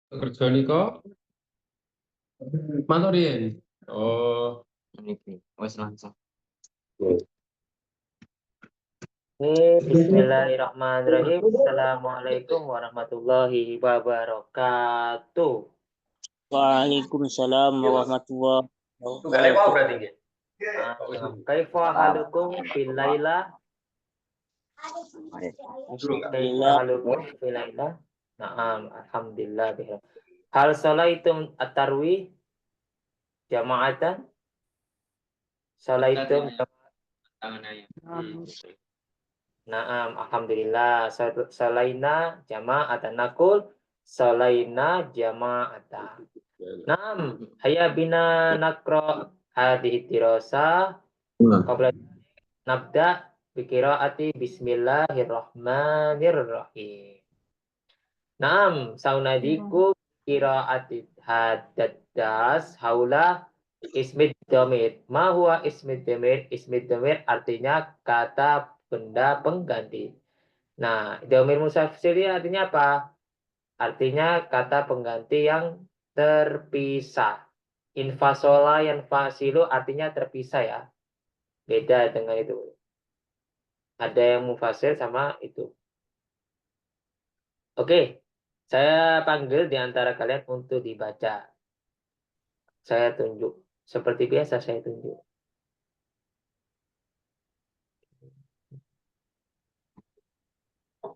Kerja nika mantuk riyen. Oh, Niki wis langsung. Bismillahirrahmanirrahim. Assalamualaikum warahmatullahi wabarakatuh. Waalaikumsalam warahmatullahi enggak apa wabarakatuh. berarti nggih. Kaifa halukum fil laila? Kaifa halukum fil laila? Naam, alhamdulillah. Hal salaitum at-tarwih jama'atan? Salaitum Tangan aja. Naam, alhamdulillah. Salaina jama'atan nakul salaina jama'atan. Naam, hayya bina nakro hadhihi dirasa qabla nabda bi qiraati bismillahirrahmanirrahim. Naam, saunadiku qiraati haddas haula ismid dhamir. Ma huwa ismid dhamir? Ismid dhamir artinya kata benda pengganti. Nah, dhamir musafir artinya apa? Artinya kata pengganti yang terpisah. Infasola yang fasilu artinya terpisah ya. Beda dengan itu. Ada yang mufasir sama itu. Oke, saya panggil di antara kalian untuk dibaca. Saya tunjuk. Seperti biasa saya tunjuk.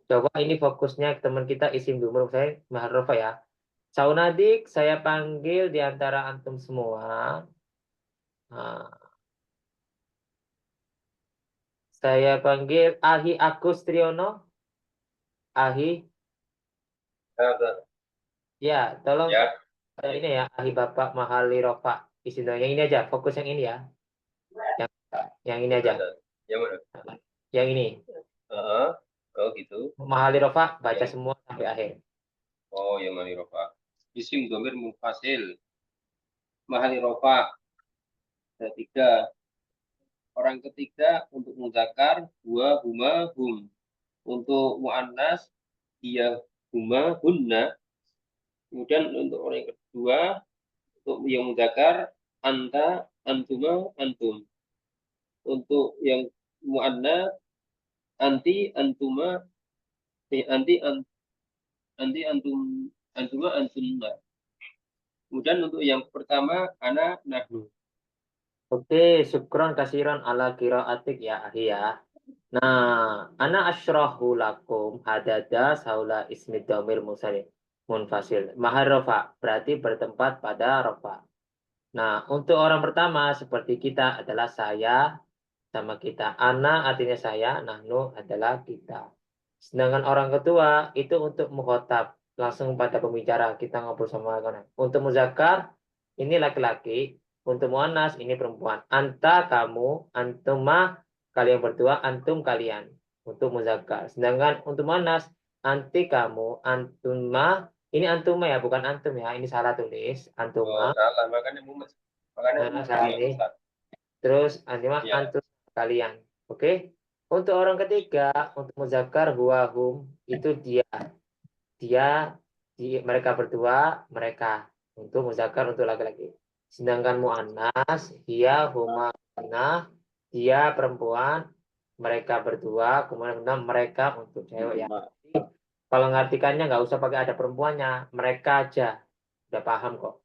Coba ini fokusnya teman kita isim dumur saya maharofa ya. Saunadik saya panggil di antara antum semua. Nah, saya panggil Ahi Agus Triono. Ahi. Ya, tolong Ya. ini ya, Ahi Bapak Mahali Rofa. Istilah yang ini aja, fokus yang ini ya. Yang ini aja. Yang mana? Yang ini. Oh gitu. Mahali Rofa baca Ya. semua sampai akhir. Oh, yang mahali rofa. Isim dhamir munfasil. Mahali rofa. Ketiga. Orang ketiga untuk muzakkar huwa huma hum. Untuk muannas dia huma hunna. Kemudian untuk orang yang kedua untuk yang muzakkar anta antuma antum. Untuk yang muannas anti antuma anti antum antuma antumna. Kemudian untuk yang pertama ana nahnu. Oke, syukron kasiron ala kiraatik ya Ahi ya. Nah, ana asyrahu lakum hadada saula ismi dhamir munfasil. Mahal rofa berarti bertempat pada rofa. Nah, untuk orang pertama seperti kita adalah saya sama kita. Ana artinya saya, nahnu adalah kita. Sedangkan orang kedua itu untuk mukhotab, langsung pada pembicara, kita ngobrol sama kawan. Untuk muzakkar ini laki-laki, untuk muannas ini perempuan. Anta kamu, antuma kalian berdua, antum kalian. Untuk muzakkar. Sedangkan untuk muannas anti kamu, antuma ini antuma ya, bukan antum ya. Ini salah tulis, antuma. Oh, salah, makanya Salah ini. Terus antuma ya. antum kalian. Oke? Untuk orang ketiga, untuk muzakkar huwa hum itu dia. Mereka berdua, mereka. Untuk muzakkar untuk laki-laki. Sedangkan muannas dia huma ana, dia perempuan, mereka berdua, kemudian mereka untuk cewek ya. Kalau ngartikannya nggak usah pakai ada perempuannya, mereka aja. Udah paham kok.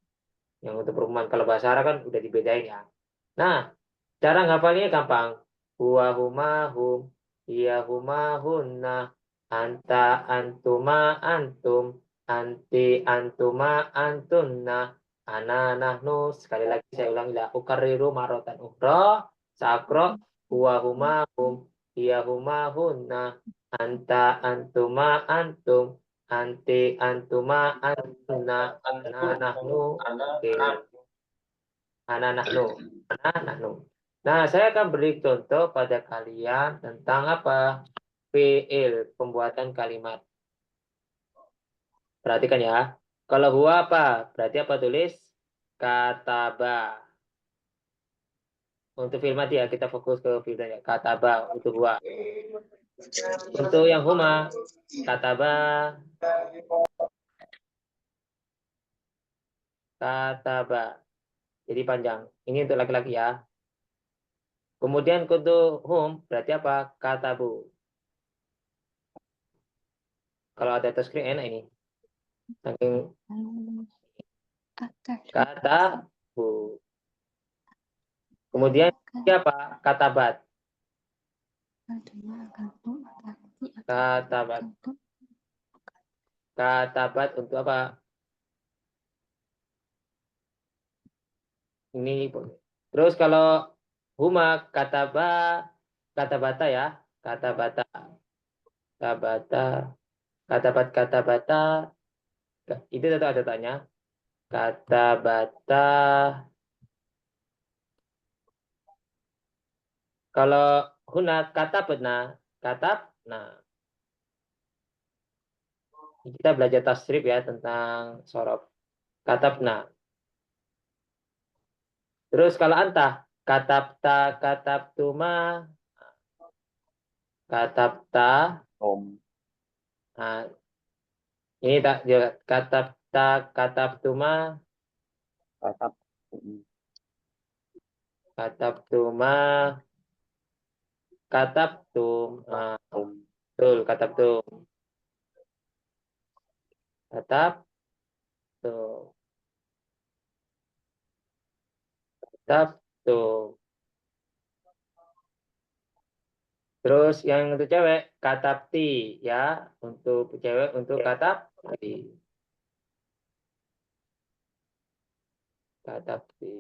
Yang untuk perempuan kalau bahasa Arab kan udah dibedain ya. Nah, cara ngapalnya gampang. Huwa huma hum, hiya huma hunna, anta antuma antum, anti antuma antunna, ana nahnu. Sekali lagi saya ulangi lah. Ukarriru marotan ukhra, sakro, huwa huma hum, hiya huma hunna, anta antuma antum, anti antuma antunna, ana nahnu. Oke. Ana nahnu. Nah, saya akan beri contoh pada kalian tentang apa? Fi'il, pembuatan kalimat. Perhatikan ya. Kalau huwa apa? Berarti apa tulis? Kataba. Untuk fi'il mati ya, kita fokus ke fi'il ya. Kataba untuk huwa. Untuk yang huma, kataba. kataba. Jadi panjang. Ini untuk laki-laki ya. Kemudian untuk hum berarti apa? Katabu. Kalau ada touchscreen enak ini. Saking katabu. Kemudian siapa? Katabat. Katabat. Katabat untuk apa? Ini. Terus kalau huma katabata ya. Katabata. Katabata. Katabata. Itu ada tanya. Katabata. Kalau huna katabna. Nah, kita belajar tasrif ya tentang sorof. Katabna. Terus kalau antah. Katabtuma. Katabta. Nah, ini tak juga katabtuma. Katabtuma. Katabtum. Nah, betul, katabtum. Katabtum. Katabtum. Terus yang untuk cewek, katabti ya. Untuk cewek, untuk katabti. Katabti.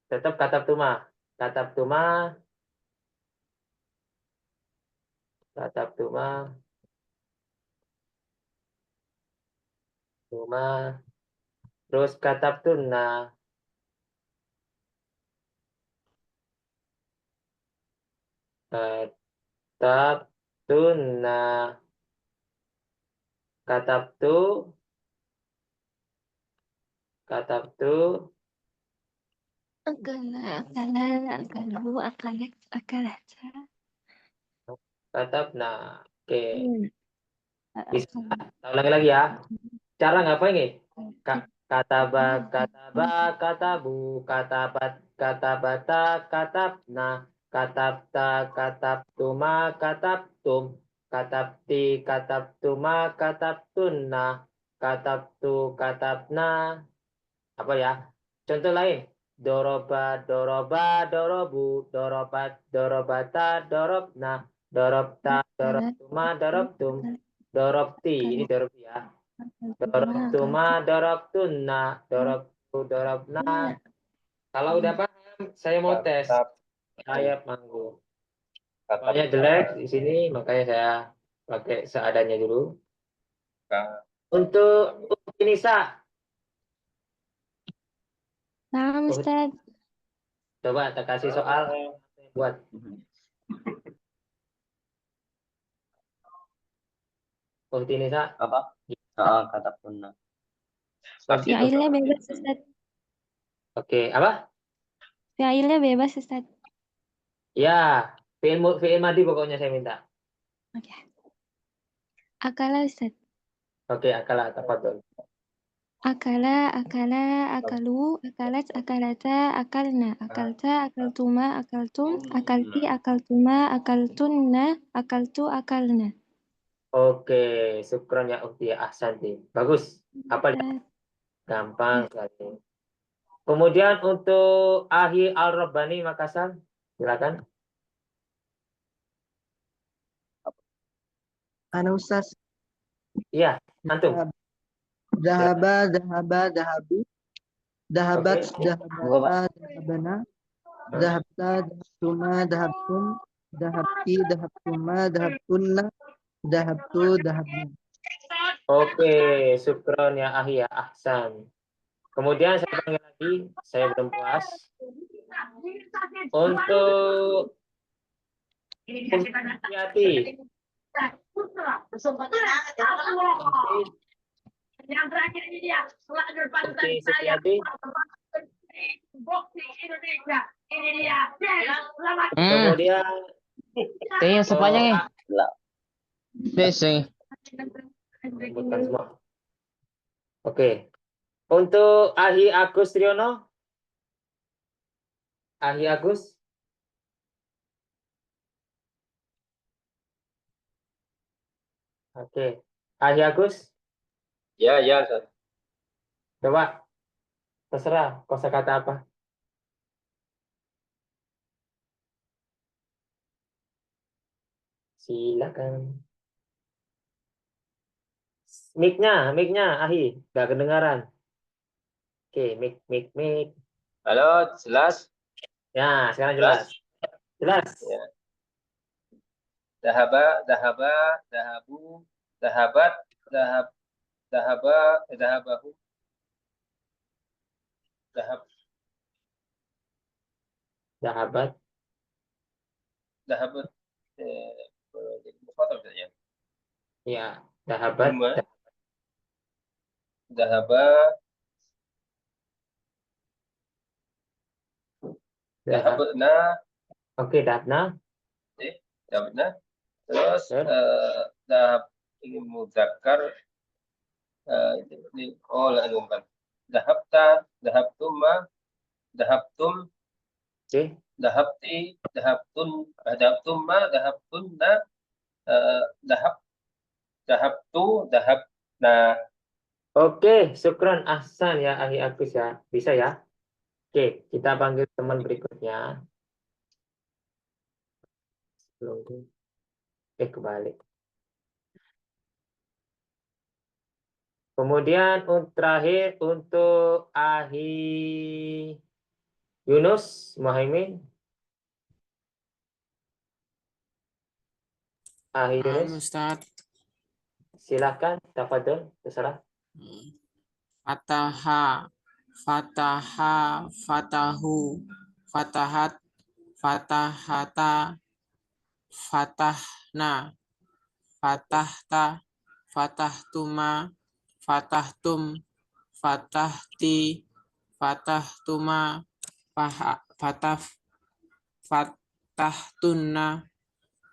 Tetap katabtuma. Katabtuma. Katabtuma. Tuma. Terus katabtunna. Katabtunna. Katabtu. Katabtu. akalu, akalat. Katabna. Oke. Bisa. Kita ulangi lagi ya. Cara ngapain nih? Kataba, katabu, katabata, katabna, katabta, katabtuma, katabtum, katabti, katabtuma, katabtunna, katabtu, katabna. Apa ya? Contoh lain. Doroba, dorobu, dorobat, dorobata, dorobna, dorobta, dorobtuma, dorobtum, dorobti. Ini dorobti ya. Dorobtuma, dorobtunna, dorobtu, dorobna. Kalau udah paham, saya mau tes. Saya manggung. Soalnya jelek di sini, makanya saya pakai seadanya dulu. Untuk Nisa, Nah, Ustaz. coba kita kasih soal buat. Nisa. Apa? Katabtunna. Fi'ilnya bebas, Ustaz. Oke, apa? Fi'ilnya bebas, Ustaz. Ya, fi'il madi pokoknya saya minta. Oke. Akala, Ustaz. Oke, akala, tafadhol. Akala, akalu, akalat, akalata, akalna, akalta, akaltuma, akaltum, akalti, akaltuma, akaltunna, akaltu, akalna. Oke, syukron ya Ukti, ahsanti. Bagus. Apa ya? Gampang sekali. Kemudian untuk Ahi Al-Rabbani Makassar, silakan. Ustaz. Iya, antum. Dahaba, dahabi. Dahabat, dahabata, dahabana. Dahabta, dahabtuma, dahabtum. Dahabti, dahabtuma, dahabtunna. Dahabtu, dahabna. Oke, syukron ya Ahi ya, ahsan. Kemudian saya panggil lagi, saya belum puas. Untuk Siti. Yang terakhir ini dia, Oke, Siti. Indonesia. Ini dia. Selamat. Kemudian Kayaknya sepanjang nih. Desi. sebutkan semua. Oke. Untuk Ahi Agus Triono. Ahi Agus. Oke. Ahi Agus. Ya, ya, Ustaz. Coba. Terserah. Kosakata apa? Silakan. Mic-nya, Ahi. Gak kedengaran. Oke, mic. Halo, jelas? Ya, sekarang jelas. Jelas. Ya. Dahaba, dahabu, dahabat, dahabahu, dahab, Dahabat. dahabat, mukhatab saja. Ya, dahabat. Duma, dahaba, dahabna, Oke, dahabna. dahabna. Terus Ya. dahab ini muzakkar, ini bukan. Dahabta, dahabtuma, dahabtum, Oke. dahabti, dahabtumma, dahabtunna, dahabtu, dahabna. Oke, syukran Ahsan ya Ahi Agus ya. Bisa ya? Oke, kita panggil teman berikutnya. Kebalik. Kemudian terakhir untuk Ahi Yunus Muhaimin. Ahi Yunus. Ustaz. Silakan, tafadhol, terserah. Fataha, fataha, fatahu, fatahat, fatahata, fatahna, fatahta, fatahtuma, fatahtum, fatahti, fatahtuma, fatahtunna,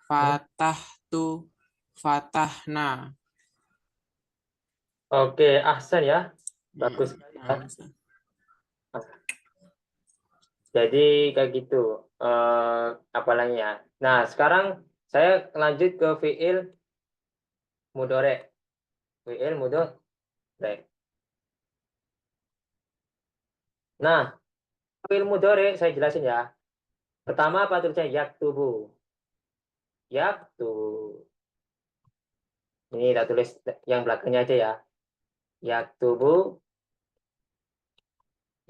fatahtu, fatahna. Oke, Ahsan ya. Bagus sekali ya. Jadi kayak gitu. Apa lagi ya? Nah, sekarang saya lanjut ke fiil mudore. Fiil mudore. Nah, fiil mudore saya jelasin ya. Pertama apa tulisannya? Yaktubu. Yaktubu. Ini kita tulis yang belakangnya aja ya. Yaktubu.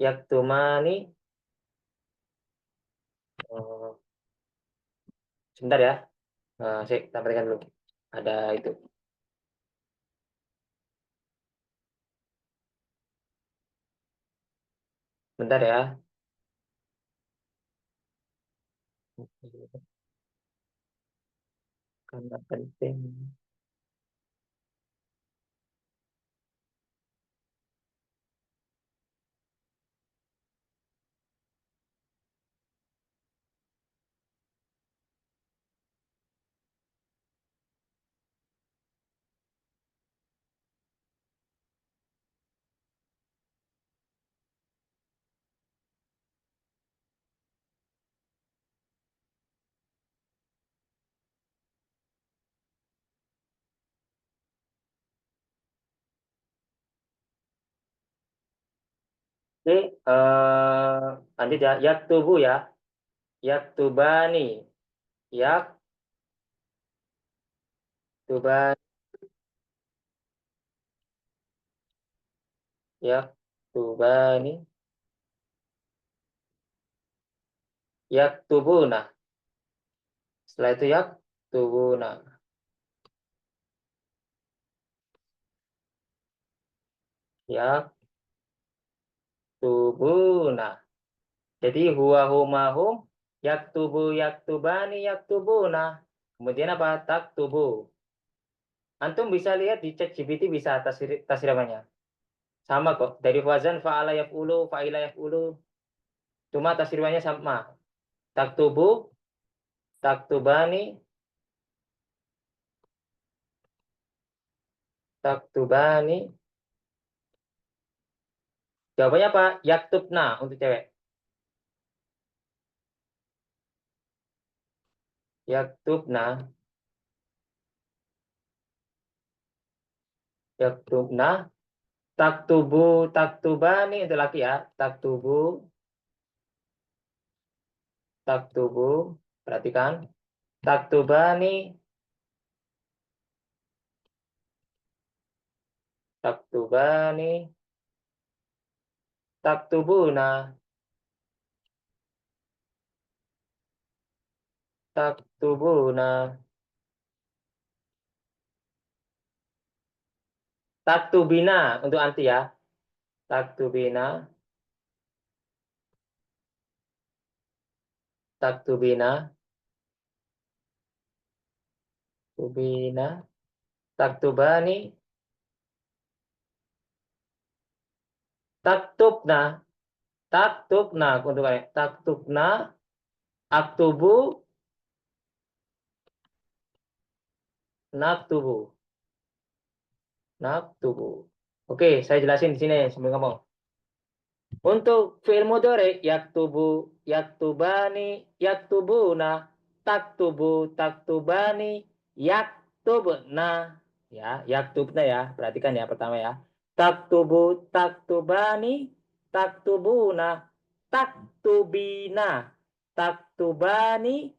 Yaktumani. Sebentar ya. Saya tampilkan dulu. Ada itu. Bentar ya. Karena penting. Oke, lanjut ya. Yaktubu ya. Yaktubani. Yaktubani. Yaktubani. Yaktubuna. Setelah itu yaktubuna. Yaktubuna. Jadi huwa huma hum. Yaktubu yaktubani yaktubuna. Kemudian apa? Taktubu. Antum bisa lihat di ChatGPT bisa tasrifannya. Sama kok. Dari wazan fa'ala yaf'ulu, fa'ila yaf'ulu. Cuma tasrifannya sama. Taktubu, taktubani, taktubani, Jawabannya apa? Yaktubna untuk cewek. Yaktubna. Yaktubna. Taktubu, taktubani untuk laki ya. Taktubu. Taktubu. Perhatikan. Taktubani. Taktubani. Taktubuna. Taktubuna. Taktubina untuk anti ya. Taktubina. Taktubina. Tubina. Taktubani. Taktubna. Taktubna untuk kalian. Taktubna. Aktubu. Naktubu. Naktubu. Oke, saya jelasin di sini sambil ngomong. Untuk fi'il mudhari yaktubu, yaktubani, yaktubuna, taktubu, taktubani, yaktubna. Ya, yaktubna ya. Perhatikan ya pertama ya. Taktubu, taktubani, taktubuna, taktubina, taktubani,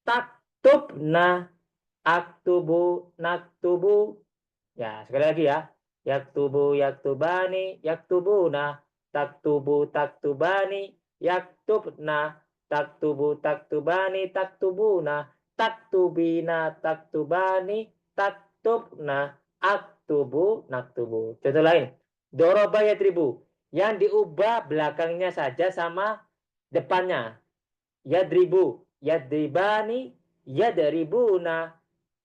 taktubna, aktubu, naktubu. Ya, sekali lagi ya. Yaktubu, yaktubani, yaktubuna, taktubu, taktubani, yaktubna, taktubu, taktubani, taktubuna, taktubina, taktubani, taktubna, aktubu, naktubu. Contoh lain. Doroba yadribu. Yang diubah belakangnya saja sama depannya. Yadribu, yadribani, yadribuna,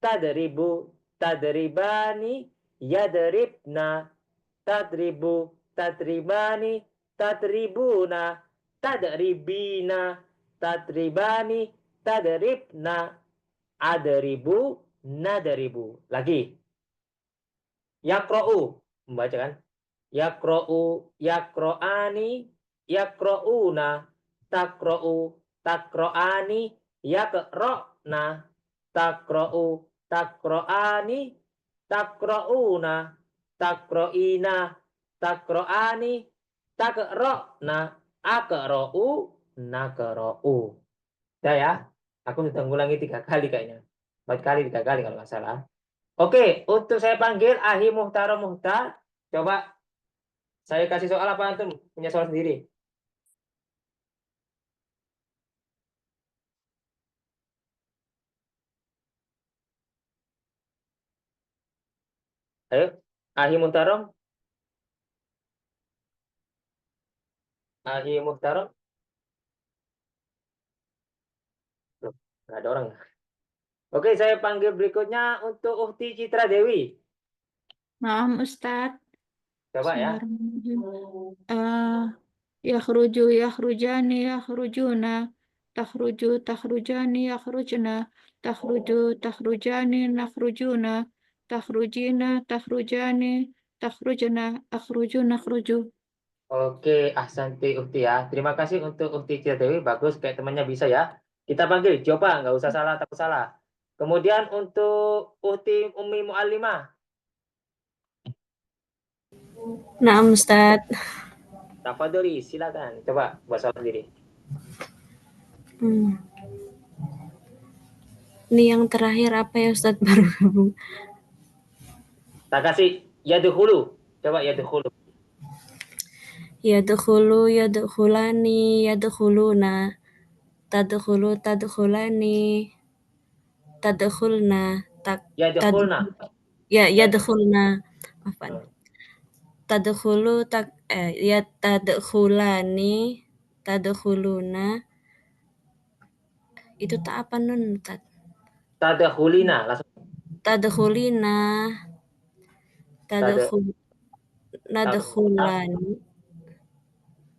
tadribu, tadribani, yadribna, tadribu, tadribani, tadribuna, tadribina, tadribani, tadribna, adribu, nadribu. Lagi. Yakro'u. Membaca kan? Yakro'u, yakro'ani, yakro'una, takro'u, takro'ani, yakro'na, takro'u, takro'ani, takro'una, takro'ina, takro'ani, takro'na, akro'u, nakro'u. Udah ya, aku sudah ngulangi 3 kali kayaknya. 4 kali, 3 kali kalau nggak salah. Oke, untuk saya panggil Ahi Muhtaro Muhtar. Coba saya kasih soal apa antum? Punya soal sendiri. Ayo, Ahi Muhtaro. Ahi Muhtaro. Loh, nggak ada orang. Oke, saya panggil berikutnya untuk Ukti Citra Dewi. Naam Ustadz. Coba ya. Yakhruju, yakhrujani, yakhrujuna, takhruju, takhrujani, yakhrujna, takhruju, takhrujani, nakhrujuna, takhrujina, takhrujani, takhrujna, akhruju, nakhruju. Oke, ahsanti Ukti ya. Terima kasih untuk Ukti Citra Dewi. Bagus, kayak temannya bisa ya. Kita panggil, coba nggak usah salah, takut salah. Kemudian untuk Ukti Umi Mu'allimah. Naam Ustadz. Tafadholi, silakan. Coba buat soal sendiri. Ini yang terakhir apa ya Ustadz baru gabung? Tak kasih yadkhulu. Coba yadkhulu. Yadkhulu, yadkhulani, yadkhuluna, tadkhulu, tadkhulani, tadkhulna, Yadkhulna. ya yadkhulna. Afwan. Tadkhulu, ya tadkhulani, tadkhuluna. Itu tak apa nun, Tad? Tadkhulina, langsung. Tadkhulina, nadkhulani.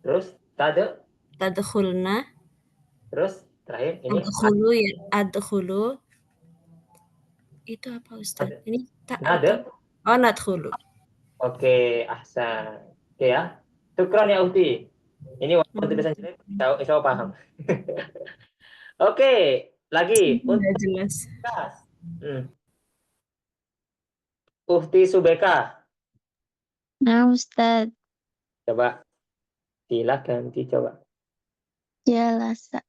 Terus tadkhulna. Terus terakhir ini Adkhulu, ya adkhulu. Itu apa Ustaz? Ini tak nada. Oh, nadkhulu. Oke, ahsan. Oke ya. Syukron ya Uhti. Ini walaupun tulisan jelek, insya Allah paham. Oke, lagi. Udah jelas. Uhti Subeka. Nah, Ustaz. Coba. Silakan dicoba. Jalasa.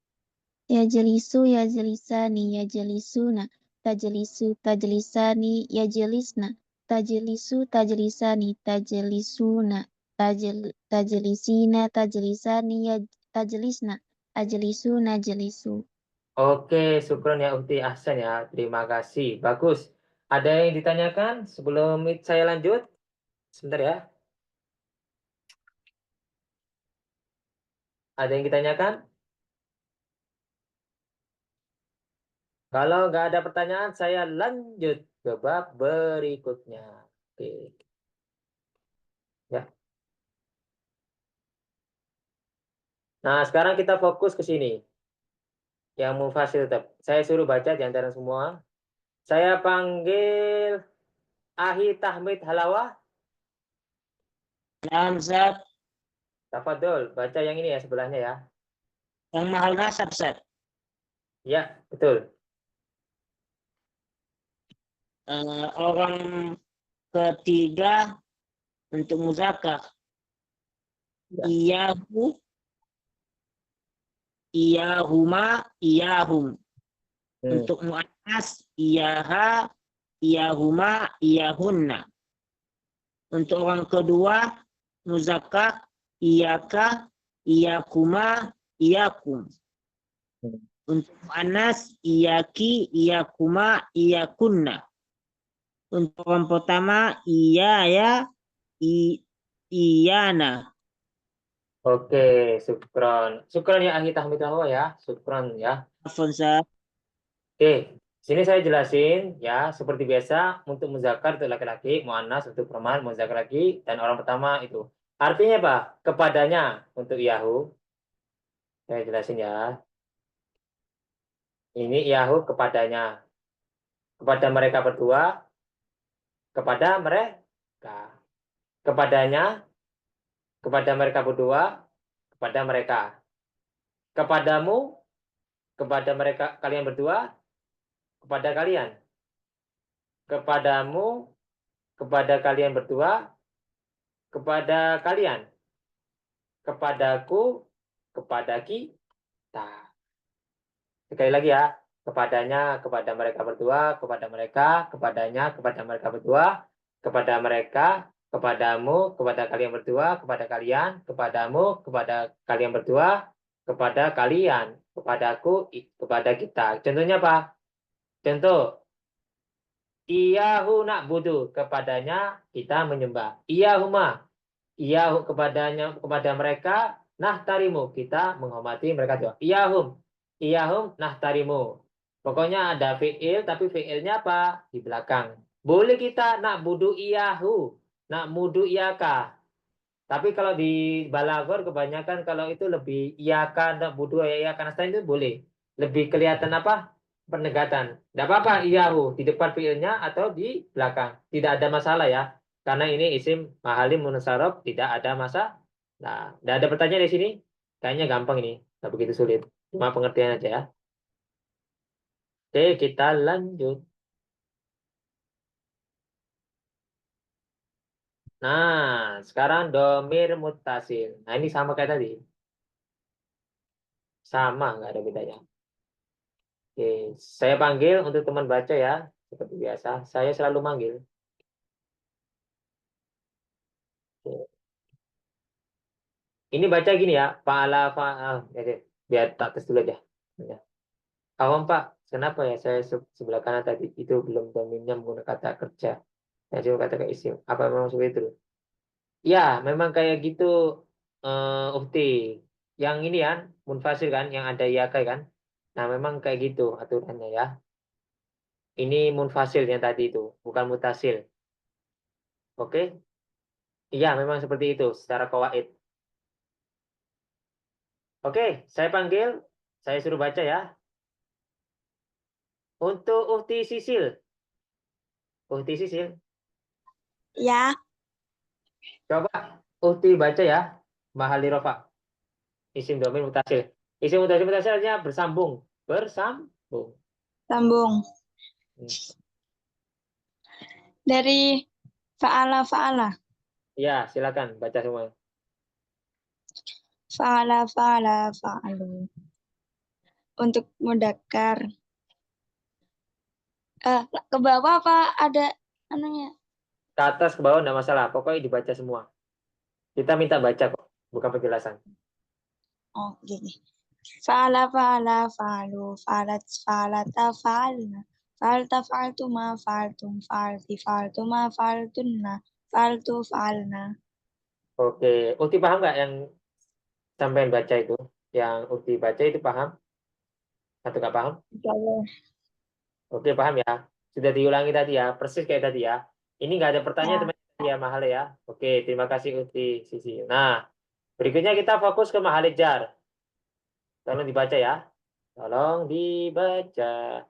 Yajlisu, yajlisani, yajlisuna. Tajlisu, tajlisani, yajlisna. Tajlisu, tajlisani, tajlisuna. Tajlisina, tajlisani, tajlisna. Ajlisu, najlisu. Oke, syukron ya Uhti Ahsan ya. Terima kasih. Bagus. Ada yang ditanyakan sebelum saya lanjut? Sebentar ya. Ada yang ditanyakan? Kalau nggak ada pertanyaan, saya lanjut ke bab berikutnya. Oke. Ya. Nah, sekarang kita fokus ke sini. Yang mufasil tetap. Saya suruh baca di antara semua. Saya panggil Ahi Tahmid Halawah. Ustaz. Tafadhol, baca yang ini ya sebelahnya ya. Yang mahal nasab, Ustaz. Ya, betul. Orang ketiga untuk muzakkar. Ya. Iyahu, iyahuma, iyahum. Untuk muannas, iyaha, iyahuma, iyahunna. Untuk orang kedua, muzakkar, iyaka, iyakuma, iyakum. Untuk muannas, iyaki, iyakuma, iyakunna. Untuk orang pertama, iyaya, iyana. Oke, syukron. Syukron ya Ahi Tahmid Halawah ya. Syukron ya. Alfonso. Oke, sini saya jelasin ya, seperti biasa untuk muzakkar untuk laki-laki, muannas untuk perempuan, muzakkar laki, dan orang pertama itu. Artinya apa? Kepadanya untuk Yahu. Saya jelasin ya. Ini Yahu kepadanya. Kepada mereka berdua, kepada mereka. Kepadanya, kepada mereka berdua, kepada mereka. Kepadamu, kepada mereka kalian berdua, kepada kalian. Kepadamu, kepada kalian berdua, kepada kalian. Kepadaku, kepada kita. Sekali lagi ya. Kepadanya, kepada mereka berdua, kepada mereka, kepadanya, kepada mereka berdua, kepada mereka, kepadamu, kepada kalian berdua, kepada kalian, kepadamu, kepada kalian berdua, kepada kalian, kepadaku, kepada kita. Contohnya apa? Contoh. Iyahu na'budu, kepadanya kita menyembah. Iyahuma, iyahu kepadanya, kepada mereka, nahtarimu, kita menghormati mereka juga. Iyahum nahtarimu. Pokoknya ada fi'il, tapi fi'ilnya apa? Di belakang. Boleh kita na'budu iyahu, na'budu iyaka. Tapi kalau di balagor kebanyakan kalau itu lebih iyaka, na'budu iyaka nasta'in itu boleh. Lebih kelihatan apa? Penegatan. Tidak apa-apa iyahu di depan fiilnya atau di belakang. Tidak ada masalah ya. Karena ini isim mahalim munasarab, tidak ada masalah. Nah, tidak ada pertanyaan di sini. Kayaknya gampang ini. Tidak begitu sulit. Cuma pengertian aja ya. Oke, kita lanjut. Nah, sekarang domir mutasil. Nah, ini sama kayak tadi. Sama, nggak ada bedanya. Oke, saya panggil untuk teman baca ya. Seperti biasa, saya selalu manggil. Oke. Ini baca gini ya, fa'ala fa'al. Biar tak tes dulu aja. Ya. Awam Pak, kenapa ya saya sebelah kanan tadi itu belum dominnya menggunakan kata kerja. Saya cuma kata isim. Apa memang seperti itu? Ya, memang kayak gitu. Ukti. Yang ini kan, munfasil kan, yang ada yakai kan. Nah, memang kayak gitu aturannya ya. Ini munfasil yang tadi itu, bukan mutasil. Oke? Iya, memang seperti itu secara kawaid. Oke, saya panggil, saya suruh baca ya. Untuk Uhti Sisil. Uhti Sisil. Ya. Coba Uhti baca ya. Mahali rofa. Isim domir mutasil. Isim mutasil artinya bersambung. Bersambung. Sambung. Hmm. Dari fa'ala. Ya, silakan baca semua. Fa'alu. Untuk mudzakkar. Ke bawah apa ada anunya? Ke atas ke bawah enggak masalah. Pokoknya dibaca semua. Kita minta baca kok, bukan penjelasan. Oh, gini. Fa'ala, fa'alu, fa'alata, fa'alna. Fa'alta, fa'altuma, fa'altum, fa'alti, fa'altuma, fa'altunna, fa'altu, fa'alna. Oke, Ukti paham nggak yang sampai baca itu? Yang Ukti baca itu paham? Atau nggak paham? Oke, paham ya. Sudah diulangi tadi ya, persis kayak tadi ya. Ini nggak ada pertanyaan teman-teman ya, Mahal ya. Oke, terima kasih Ukti Sisi. Nah, berikutnya kita fokus ke Mahal jar. Tolong dibaca ya. Tolong dibaca.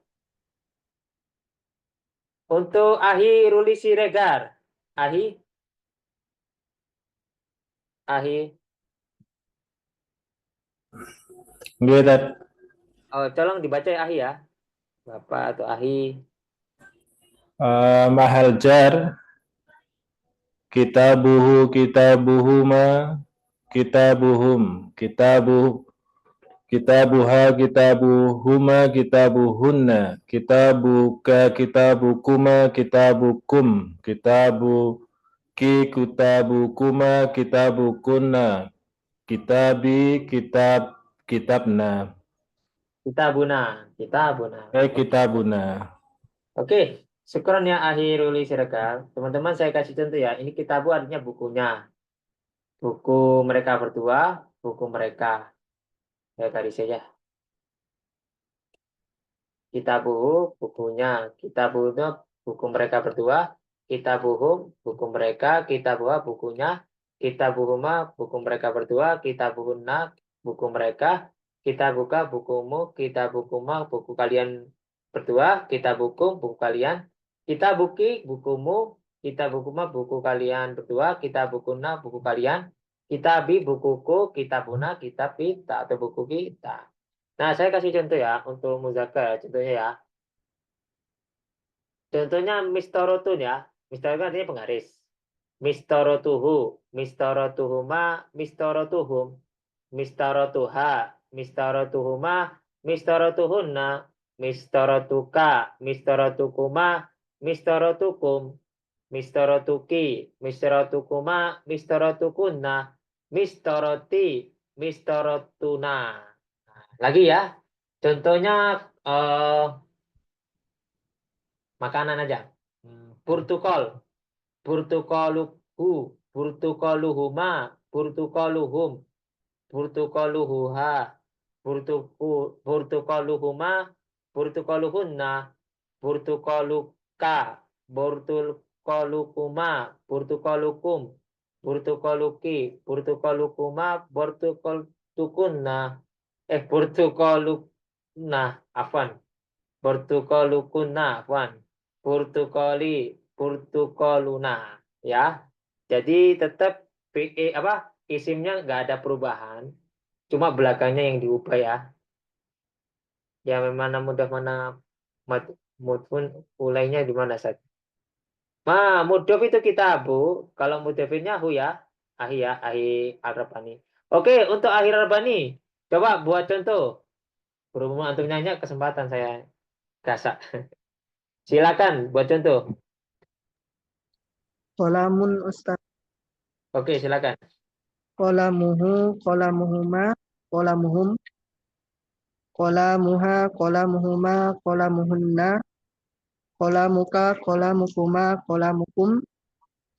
Untuk Ahi Ruli Siregar. Ahi. Nggih, Oh, tolong dibaca ya Ahi ya. Bapak atau Ahi. mahal jar kitabuhu kitabuhuma kitabuhum kitabuha kitabuhuma kitabuhunna kitabuka kitabukuma kitabukum kitabuki kitabukuma kitabukunna kitabi kitabna kitabuna. Oke, syukron ya Akhirul Siregar. Teman-teman saya kasih contoh ya. Ini kitabu artinya bukunya. Buku mereka berdua, buku mereka. Saya garis saja. Kitabu bukunya, kitabunya buku mereka berdua, kitabuhum buku mereka, kitabuha bukunya, kitabuhuma buku mereka berdua, kitabuhunna buku mereka, kitabuka bukumu, kitabukuma buku kalian berdua, kitabukum buku kalian, kitabuki bukumu, kitabukuma buku kalian berdua, kitabukuna buku kalian, kitabi bukuku, kitabuna kitab kita atau buku kita. Nah, saya kasih contoh ya untuk muzakkar, contohnya ya. Contohnya mistorotun ya. Mistorotun artinya penggaris. Mistorotuhu, mistorotuhuma, mistorotuhum, mistorotuha, mistorotuhuma, mistorotuhunna, mistorotuka, mistorotukuma, mistorotukum, mistorotuki, mistorotukuma, mistorotukunna, mistoroti, mistorotuna. Lagi ya, contohnya makanan aja. Portukol, portukaluhu, portukaluhuma, portukaluhum, portukaluhuha, portukaluhuma, portukaluhunna, portukaluka, portukalukuma, portukalukum, portukaluki, portukalukuma, portukalukunna. Portukaluna ya. Jadi tetap isimnya nggak ada perubahan, cuma belakangnya yang diubah ya. Ya mana mudah mana mudfun ulainya di mana saja. Mudhof itu kitabu, kalau mudhofinnya hu ya, ahi al-rabani. Oke, untuk akhir al-rabani coba buat contoh. Berhubung antum nanya, kesempatan saya gasak. Silakan buat contoh. Qolamun Ustaz. Oke, silakan. Qolamuhu, qolamuhuma, qolamuhum, qolamuha, qolamuhuma, qolamuhunna, qolamuka, qolamukuma, qolamukum,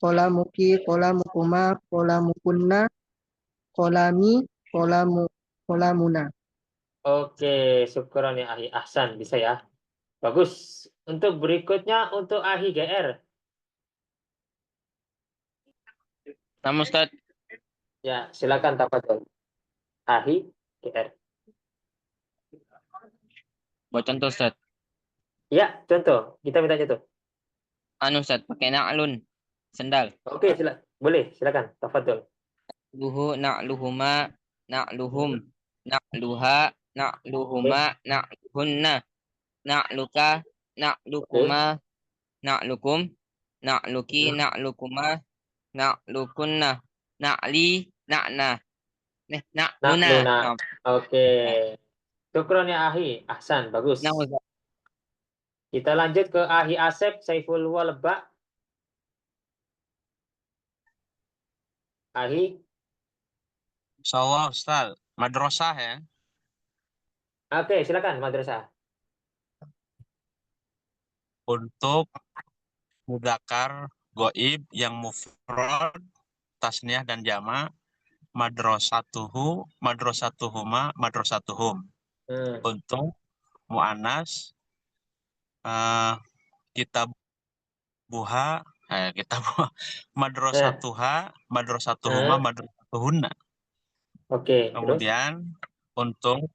qolamuki, qolamukuma, qolamukunna, qolami, qolamuna. Oke, syukuran ya Ahi. Ahsan, bisa ya. Bagus. Untuk berikutnya, untuk Ahi GR. Nama Ustaz. Ya, silakan tafadhol. Ahi GR. Buat contoh Ustaz. Ya, contoh. Kita minta contoh. Ustaz, pakai na'lun. Sendal. Oke, boleh, silakan. Tafadhol. na'luhu, na'luhuma, na'luhum, na'luha, na'luhuma, na'luhunna, na'luka, na'lukuma, na'lukum, na'luki, na'lukuma, na'lukunna, na'li, na'na, na'luna. Na'luna. Oke. Syukron ya Ahi. Ahsan, bagus. Nah, Ustaz. Kita lanjut ke Ahi Asep Saiful Walba. Ahi. Insyaallah Ustaz, madrasah ya. Oke, silakan madrasah. Untuk mudzakkar, goib yang mufrad, tasniah dan jama, madrasatuhu, madrasatuhuma, madrasatuhum. Untuk muannas, kitab buha, madrasatuha, madrasatuhuma, madrasatuhunna. Oke. Kemudian untuk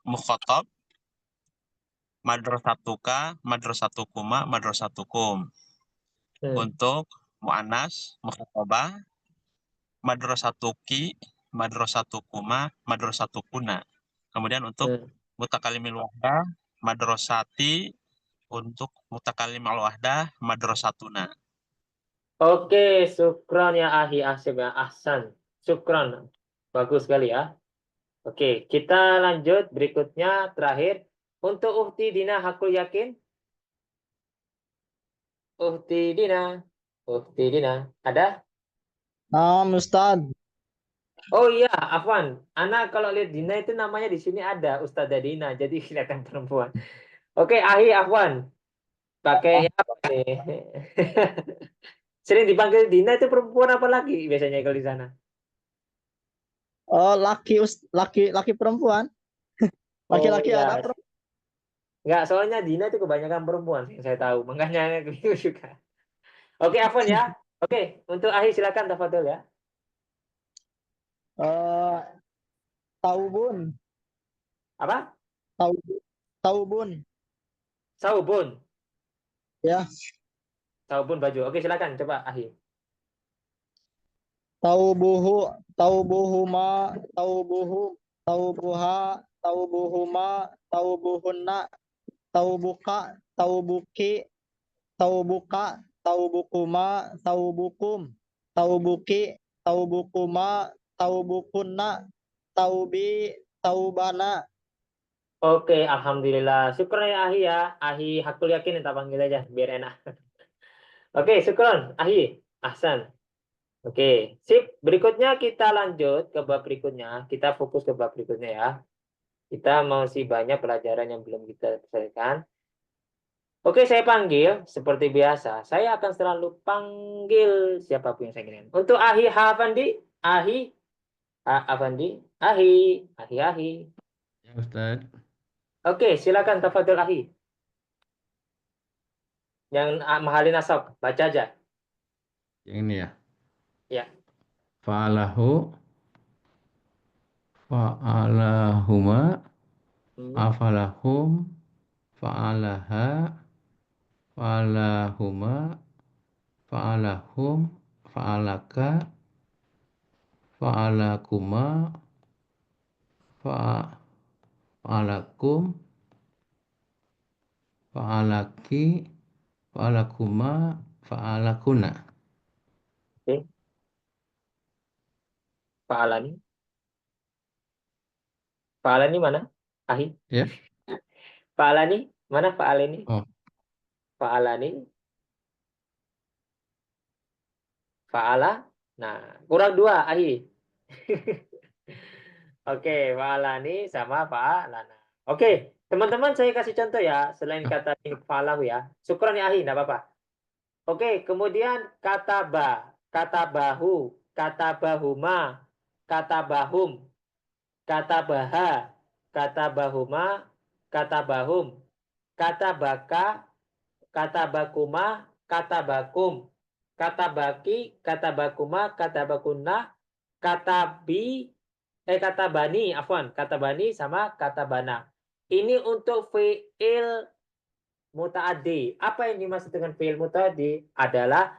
mukhatab, madrasatuka, madrasatukuma, madrasatukum. Untuk muannas, mukhatabah, madrasatuki, madrasatukuma, madrasatukuna. Kemudian untuk mutakalimil wahdah, madrasati. Untuk mutakalim al-wahdah, madrasatuna. Oke, syukron ya Ahi Asep ya. Ahsan. Syukron. Bagus sekali ya. Oke, kita lanjut berikutnya terakhir. Untuk Uhti Dina Hakul Yakin. Uhti Dina. Uhti Dina. Ada? Ustaz. Oh iya, Afwan. Ana kalau lihat Dina itu namanya di sini ada Ustazah Dina. Jadi kelihatan perempuan. Oke, Ahi, Afwan. Pakai apa nih? Sering dipanggil Dina itu perempuan apa laki biasanya kalau di sana? Oh, laki perempuan. Laki-laki ada perempuan. Enggak, soalnya Dina itu kebanyakan perempuan yang saya tahu. Makanya bingung juga. Oke, Afwan ya. Oke, untuk Ahi silakan tafadhol ya. Taubun. Apa? Taubun. Saubun. Ya. Saubun baju. Oke, silakan coba Ahi. Taubuhuma, taubuha, taubuhuma, taubuhunna, taubuka, taubuki, taubuka, taubukuma, taubukum, taubuki, taubukuma, taubukunna, taubi, taubana. Oke, alhamdulillah. Syukur ya Ahi ya. Ahi Hakul Yakin kita panggil aja biar enak. Oke, syukron Ahi. Ahsan. Oke, sip. Berikutnya kita lanjut ke bab berikutnya. Kita fokus ke bab berikutnya ya. Kita masih banyak pelajaran yang belum kita selesaikan. Oke, saya panggil seperti biasa. Saya akan selalu panggil siapapun yang saya ingin. Untuk Ahi Hafandi, Ahi Afandi, Ahi. Ya, Ustaz. Oke, silakan tafadhol Ahi. Yang mahalin nasab, baca aja. Yang ini ya. Ya. Fa'alahu, fa'alahuma, afalahum, fa'alaha, fa'alahuma, fa'alahum, fa'alaka, fa'alakuma, fa'alakum, fa'alaki, fa'alakuma, fa'alakuna. Oke. Fa'alani. Fa'alani mana? Ahi. Ya. Fa'alani mana fa'alani? Oh. Fa'alani. Fa'ala. Nah, kurang 2 Ahi. Oke, fa'alani sama fa'alana. Oke, teman-teman saya kasih contoh ya, selain kata fa'alahu ya. Syukran ya Ahi, enggak apa-apa. Oke, kemudian kata ba, kata bahu, kata bahuma, kata bahum, kata baha, kata bahuma, kata bahum, kata baka, kata bakuma, kata bakum, kata baki, kata bakuma, kata bakunna, kata bani, afwan, kata bani sama kata bana. Ini untuk fi'il muta'addi. Apa yang dimaksud dengan fi'il muta'addi? Adalah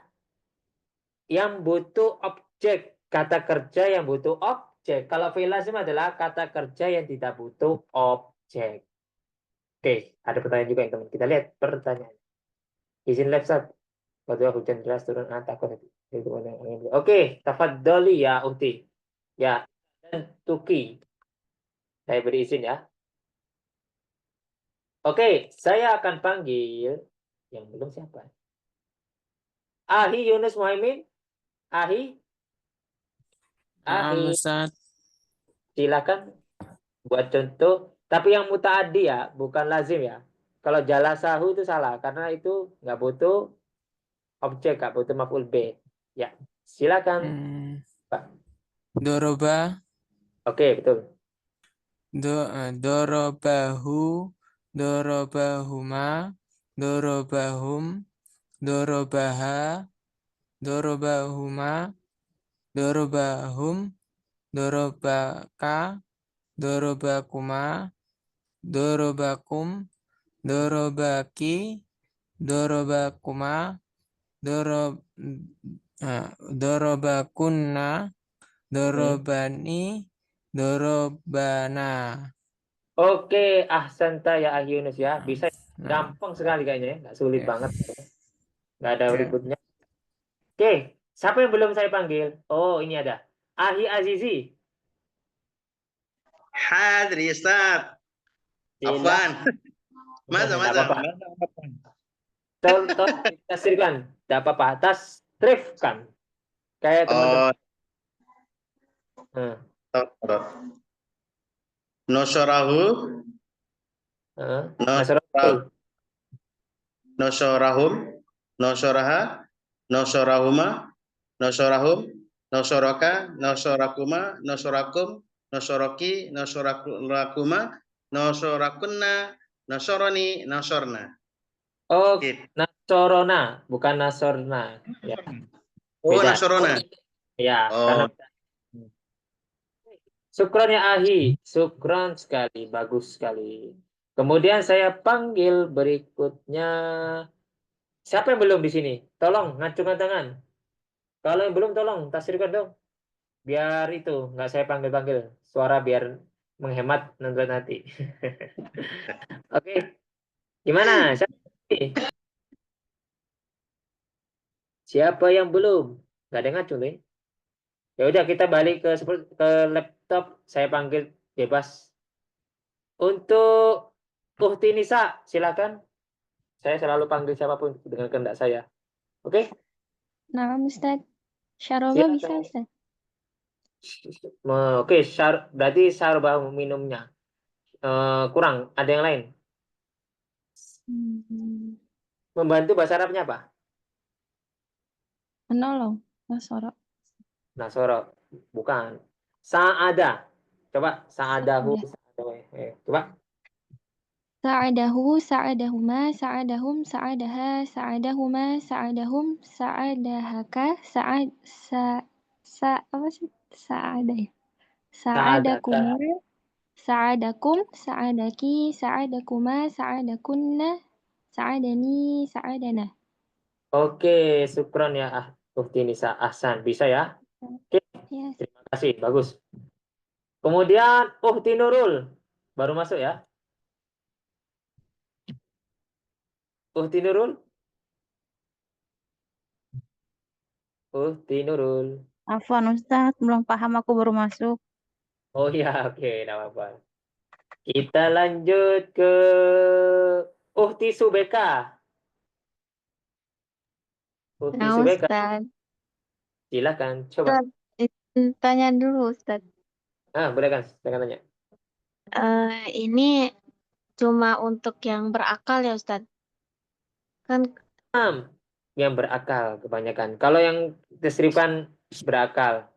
yang butuh objek kata kerja yang butuh objek. Kalau fi'il lazim adalah kata kerja yang tidak butuh objek. Oke, ada pertanyaan juga yang teman. Kita lihat pertanyaan. Izin live Ustaz. Waktu hujan deras turun takut. Oke, tafadholi ya Uti. Ya, dan Tuki. Saya beri izin ya. Oke, saya akan panggil yang belum siapa? Ahi Yunus Muhaimin. Ahi. Naam Ahi. Ustaz. Silakan buat contoh. Tapi yang mutaaddi ya, bukan lazim ya. Kalau jalasahu itu salah karena itu nggak butuh objek, nggak butuh maf'ul B. Ya, silakan. Pak. Doroba. Oke, betul. Dorobahu, dorobahuma, dorobahum, dorobaha, dorobahuma, dorobahum, dorobaka, dorobakuma, dorobakum, dorobaki, dorobakuma, dorobakunna, dorobani, dorobana. Oke, ahsanta ya Ahi Yunus ya. Bisa gampang sekali kayaknya ya. Nggak sulit banget. Nggak ada ributnya. Oke, siapa yang belum saya panggil? Oh, ini ada. Ahi Azizi. Hadri Ustaz. Afwan. Masa. Tolong tasrifkan. Tidak apa-apa. Tasrifkan. Kayak teman-teman. Nosyarahu. Nosyarahum. Nosyaraha. Nosyarahuma. Nosyarahum. Nosyaraka. Nosyarakuma. Nosyarakum. Nosyaraki. Nosyarakuma. Nosyarakunna. Nosyarani. Nosyarna. Oh, Nasorona, bukan Nasorna. Ya. Oh, Beda. Nasorona. Ya, karena Syukron ya Ahi, syukron sekali, bagus sekali. Kemudian saya panggil berikutnya. Siapa yang belum di sini? Tolong ngacungkan tangan. Kalau yang belum tolong tasrifkan dong. Biar itu nggak saya panggil-panggil. Suara biar menghemat nanti. Oke. Gimana? Siapa yang belum? Nggak ada ngacung nih. Ya udah kita balik ke laptop. Saya panggil bebas. Untuk Uhti Nisa, silakan. Saya selalu panggil siapapun dengan kehendak saya. Oke? Nah, Ustaz. Syaroba bisa, Ustaz? Oke, berarti Syarba minumnya. Kurang, ada yang lain? Membantu bahasa Arabnya apa? Menolong. Nasoro. Nasoro. Bukan. Sa'ada. Coba. Sa'adahu. Coba. Sa'adahu, sa'adahuma, sa'adahum, sa'adaha, sa'adahuma, sa'adahum, sa'adahaka, apa sih? Sa'adah. Sa'adakuma, sa'adakum, sa'adaki, sa'adakuma, sa'adakunna, sa'adani, sa'adana. Oke, syukron ya Uhti Nisa. Ahsan, bisa ya? Oke. Yes. Terima kasih, bagus. Kemudian Uhti Nurul. Baru masuk ya? Uhti Nurul. Uhti Nurul. Afwan Ustaz, belum paham, aku baru masuk. Oh ya, oke, tidak apa-apa. Kita lanjut ke Uhti Subeka. Uhti Nah, Subeka. Ustaz. Silakan, coba. Tanya dulu, Ustaz. Boleh kan? Silakan tanya. Ini cuma untuk yang berakal ya, Ustaz? Kan yang berakal kebanyakan. Kalau yang tasrifkan berakal.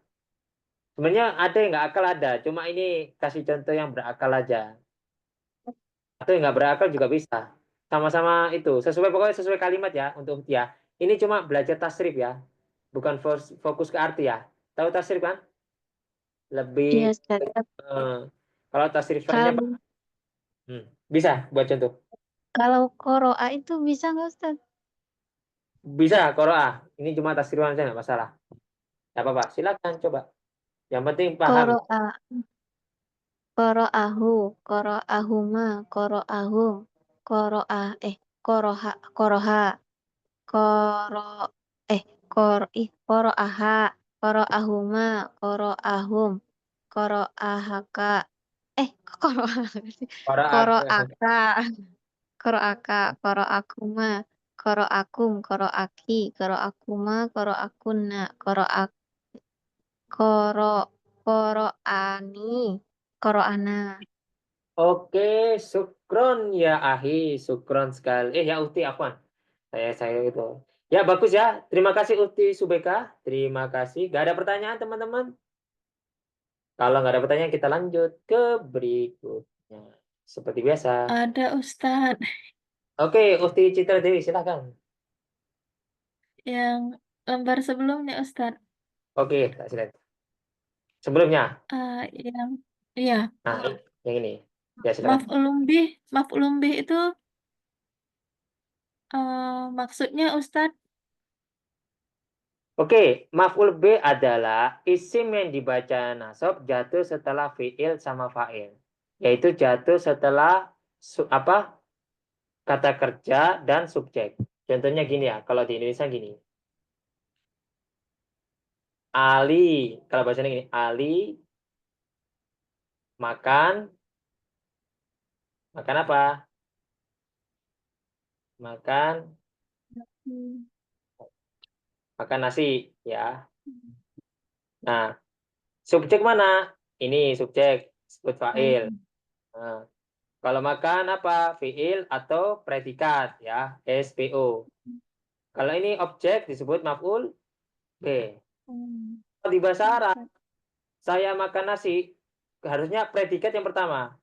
Sebenarnya ada yang nggak akal ada. Cuma ini kasih contoh yang berakal aja. Atau yang nggak berakal juga bisa. Sama-sama itu. Pokoknya sesuai kalimat ya untuk dia. Ini cuma belajar tasrif ya. Bukan fokus ke arti ya. Tahu tasrif kan? Lebih. Kalau tasrifannya bisa buat contoh. Kalau qoro'a itu bisa nggak, Ustaz? Bisa, qoro'ah. Ini cuma tasrifan saja nggak masalah. Nggak apa-apa, silakan coba. Yang penting paham. Qoro'ahu, qoro'ahuma, qoro'ahum, qoroha, qoro'aha, qoro'ahuma, qoro'ahum, qoro'ahaka, qoro'aka, qoro'aka, qoro'akuma, qoro'akum, qoro'aki, qoro'akuma, qoro'akunna, qoro'ani, qoro'ana. Oke, sukron ya Ahi, sukron sekali. Ya Uti, afwan. Saya itu. Ya bagus ya. Terima kasih Uti Subeka. Terima kasih. Gak ada pertanyaan teman-teman? Kalau nggak ada pertanyaan kita lanjut ke berikutnya. Seperti biasa. Ada Ustadz Oke, Uti Citra Dewi silakan. yang lembar sebelumnya Ustadz. Oke, tak silakan. Sebelumnya. Iya. Nah, yang ini. Ya silakan. Maf'ulun bih itu maksudnya Ustadz. Oke, maf'ul B adalah isim yang dibaca nasab jatuh setelah fi'il sama fa'il. Yaitu jatuh setelah kata kerja dan subjek. Contohnya gini ya, kalau di Indonesia gini. Ali, kalau bahasanya gini, Ali makan apa? Makan nasi ya. Nah, subjek mana? Ini subjek, sebut fa'il. Nah, kalau makan apa? Fi'il atau predikat ya, SPO. Kalau ini objek disebut maf'ul B. Kalau di bahasa Arab, saya makan nasi, harusnya predikat yang pertama.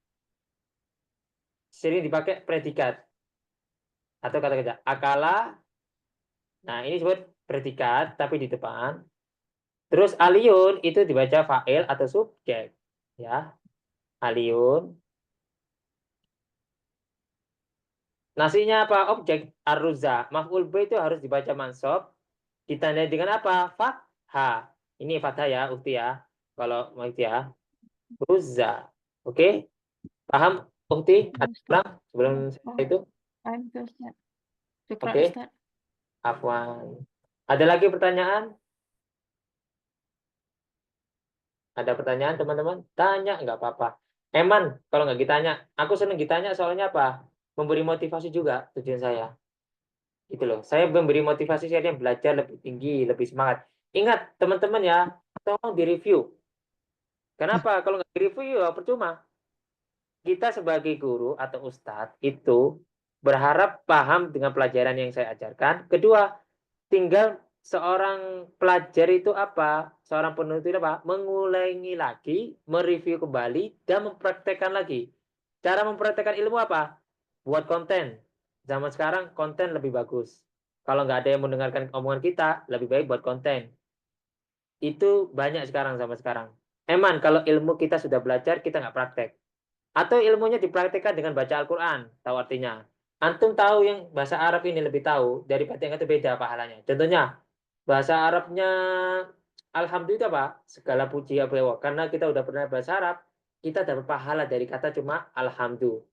Sering dipakai predikat. Atau kata kerja. Akala. Nah, ini disebut predikat, tapi di depan. Terus aliyun itu dibaca fa'il atau subjek. Ya. Aliyun. Nasinya apa? Objek arruza. Maf'ul B itu harus dibaca mansab. Ditandai dengan apa? Fathah. Ini fathah ya, Ukti ya. Kalau mau itu ya. Ruzza. Oke? Paham, Ukti? Ada sebelum itu? Oke. Afwan. Ada lagi pertanyaan? Ada pertanyaan teman-teman? Tanya, nggak apa-apa. Eman, kalau nggak ditanya. Aku senang ditanya soalnya apa? Memberi motivasi juga tujuan saya. Gitu loh. Saya memberi motivasi saya belajar lebih tinggi, lebih semangat. Ingat teman-teman ya, tolong direview. Kenapa? Kalau nggak direview ya percuma. Kita sebagai guru atau ustadz itu berharap paham dengan pelajaran yang saya ajarkan. Kedua, tinggal seorang pelajar itu apa? Seorang penuntut itu apa? Mengulangi lagi, mereview kembali, dan mempraktekkan lagi. Cara mempraktekkan ilmu apa? Buat konten. Zaman sekarang konten lebih bagus. Kalau nggak ada yang mendengarkan omongan kita, lebih baik buat konten. Itu banyak sekarang zaman sekarang. Eman, kalau ilmu kita sudah belajar, kita nggak praktek. Atau ilmunya dipraktekkan dengan baca Al-Quran, tahu artinya. Antum tahu yang bahasa Arab ini lebih tahu daripada yang itu beda pahalanya. Contohnya, bahasa Arabnya Alhamdulillah Pak, segala puji Allah. Karena kita udah pernah bahasa Arab, kita dapat pahala dari kata cuma Alhamdulillah.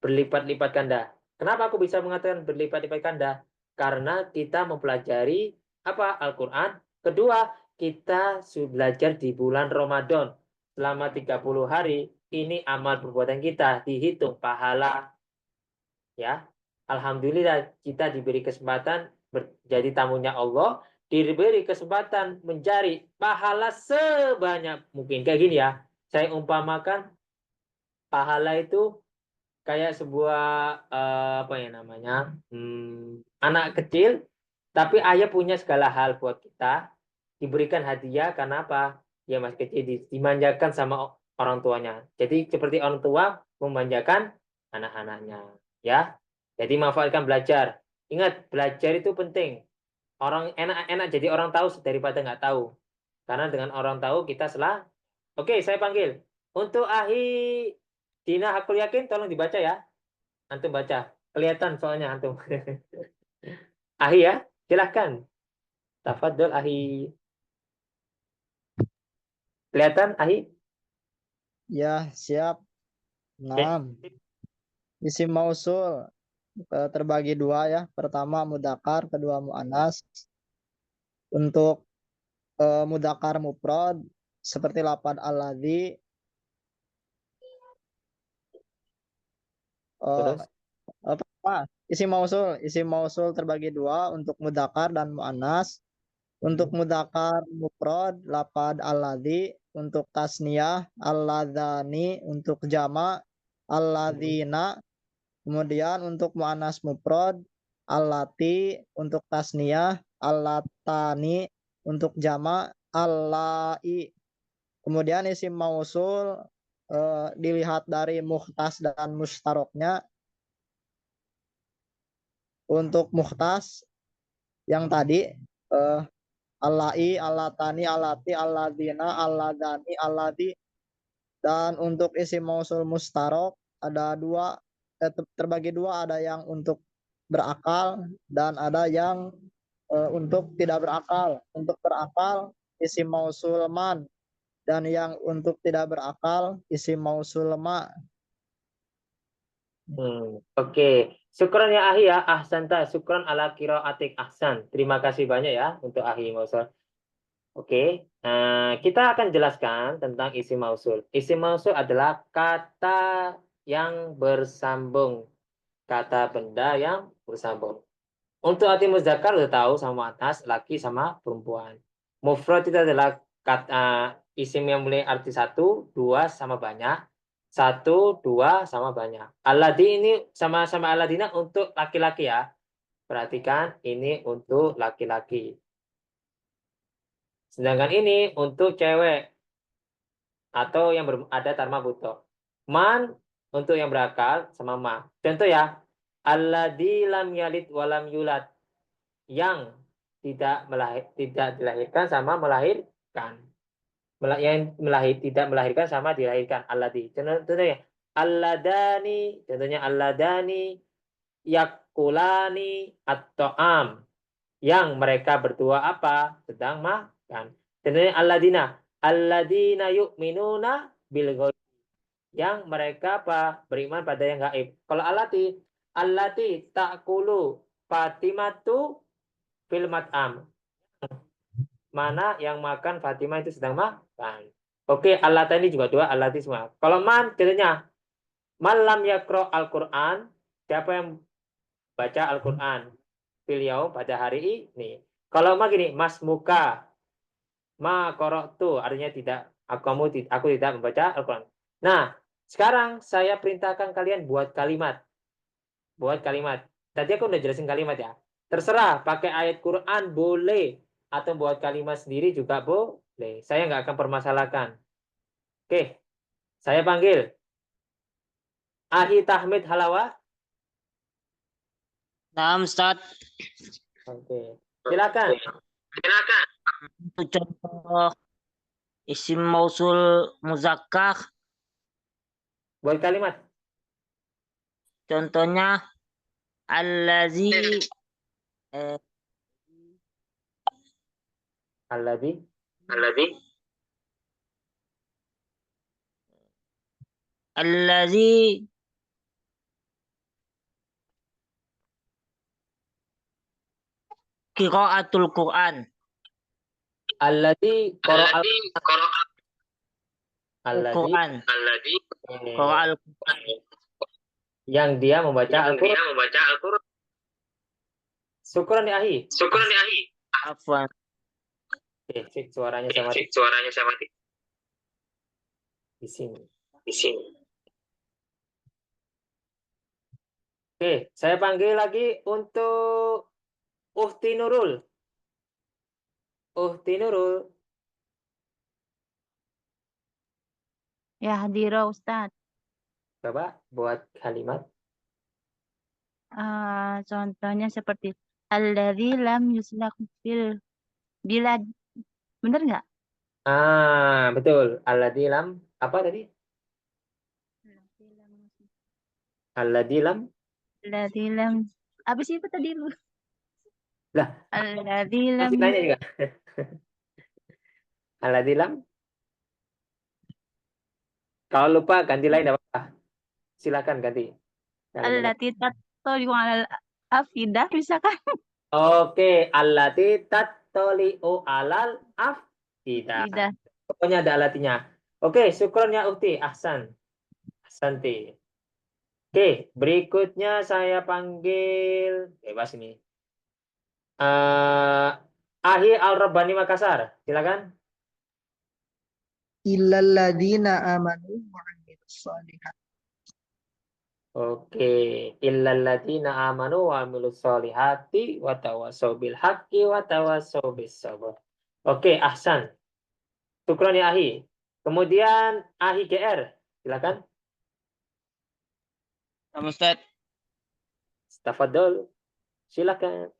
Berlipat-lipat ganda. Kenapa aku bisa mengatakan berlipat-lipat ganda? Karena kita mempelajari apa Al-Quran. Kedua, kita sudah belajar di bulan Ramadan selama 30 hari. Ini amal perbuatan kita dihitung pahala. Ya, alhamdulillah kita diberi kesempatan menjadi tamunya Allah, diberi kesempatan mencari pahala sebanyak mungkin. Kayak gini ya, saya umpamakan pahala itu kayak sebuah apa ya namanya, anak kecil, tapi ayah punya segala hal buat kita, diberikan hadiah karena apa? Ya masih kecil, dimanjakan sama orang tuanya. Jadi seperti orang tua memanjakan anak-anaknya, ya. Jadi manfaatkan belajar. Ingat, belajar itu penting. Orang enak jadi orang tahu daripada nggak tahu. Karena dengan orang tahu kita salah. Oke, saya panggil. Untuk Ahi Dina Hakul Yakin, tolong dibaca ya. Antum baca. Kelihatan soalnya antum. Ahi ya, silahkan. Tafadhol Ahi. Kelihatan, Ahi? Ya, siap. 6. Isim mausul terbagi dua ya. Pertama mudakar, kedua muannas. Untuk mudakar mufrad seperti lapad alladzi. Terus? Isim mausul terbagi dua untuk mudakar dan muannas. Untuk mudakar mufrad lapad alladzi, untuk tasniyah alladzani, untuk jama alladzina. Kemudian untuk muannas mufrad allati, untuk tasniyah allatani, untuk jama allai. Kemudian isim mausul dilihat dari mukhtas dan mustaroknya. Untuk mukhtas yang tadi allai, allatani, allati, alladzina, alladani, alladi. Dan untuk isim mausul mustarok ada dua, terbagi dua, ada yang untuk berakal dan ada yang untuk tidak berakal. Untuk berakal isim mausul man, dan yang untuk tidak berakal isim mausul ma. Oke. Syukran ya Ahi ya, ahsanta, syukran ala qiraatik ahsan. Terima kasih banyak ya untuk Ahi mausul. Oke, kita akan jelaskan tentang isim mausul. Isim mausul adalah kata yang bersambung, kata benda yang bersambung. Untuk arti muzakkar udah tahu, sama atas, laki sama perempuan. Mufrad itu adalah kata isim yang mulai arti 1, 2 sama banyak, 1, 2 sama banyak. Alladzi ini sama-sama alladina untuk laki-laki ya. Perhatikan, ini untuk laki-laki. Sedangkan ini untuk cewek atau yang ada tarma buto. Man untuk yang berakal sama ma. Contoh ya, alladzi lam yalid walam yulad, yang tidak dilahirkan sama melahirkan. Yang tidak melahirkan sama dilahirkan. Alladzi. Contohnya alladani, contohnya alladani yakulani at-ta'am, yang mereka berdua apa? Sedang makan. Contohnya alladzina yu'minuna bil ghaib, yang mereka apa? Beriman pada yang gaib. Kalau allati ta'kulu Fatimatu fil mat'am, mana yang makan Fatimah itu sedang makan. Oke, allati ini juga dua, allati semua. Kalau man, contohnya malam yakro Al-Quran, siapa yang baca Al-Quran fil yaum, pada hari ini. Kalau ma gini, mas muka ma qara'tu, artinya tidak, aku tidak membaca Al-Quran. Nah, sekarang saya perintahkan kalian buat kalimat. Buat kalimat. Tadi aku udah jelasin kalimat ya. Terserah pakai ayat Quran boleh atau buat kalimat sendiri juga boleh. Saya nggak akan permasalahkan. Oke. Saya panggil Ahi Tahmid Halawa. Naam, Ustaz. Oke. Silakan. Untuk contoh isim mausul muzakkar. Buat kalimat. Contohnya allazi qiraatul Quran. Alladzi qara'al Quran. Qara'al Quran. Yang dia membaca Al-Quran. Syukran ya Ahi. Afwan. Cek suaranya sama di sini. Oke, saya panggil lagi untuk Uhti Nurul. Ya, hadira Ustaz. Coba buat kalimat. Contohnya seperti alladzi lam yuslak fil bilad. Bener nggak? Betul. Alladzi lam, apa tadi? Alladzi lam. Apa sih itu tadi lu? Lah. Alladzi lam. Masih tanya juga. Alladzi lam. Kalau lupa ganti lain enggak apa-apa. Silakan ganti. Kalau memang- Allati tattali'u 'alal afidah bisa kan? Oke, allati tattali'u alal afidah. Tidak. Pokoknya ada alatinya. Oke, syukron ya Ukti. Ahsan. Ahsanti. Oke, berikutnya saya panggil bebas ini. Ahi Al-Rabbani Makassar. Silakan. Illal ladzina amanu wa 'amilus shalihat. Oke, illal ladzina amanu wa 'amilus sholihati wa tawassaw bil haqqi wa tawassaw bis sabr. Oke, ahsan. Syukron ya Ahi. Kemudian Ahi GR. Silakan. Ustaz. Tafadhol. Silakan.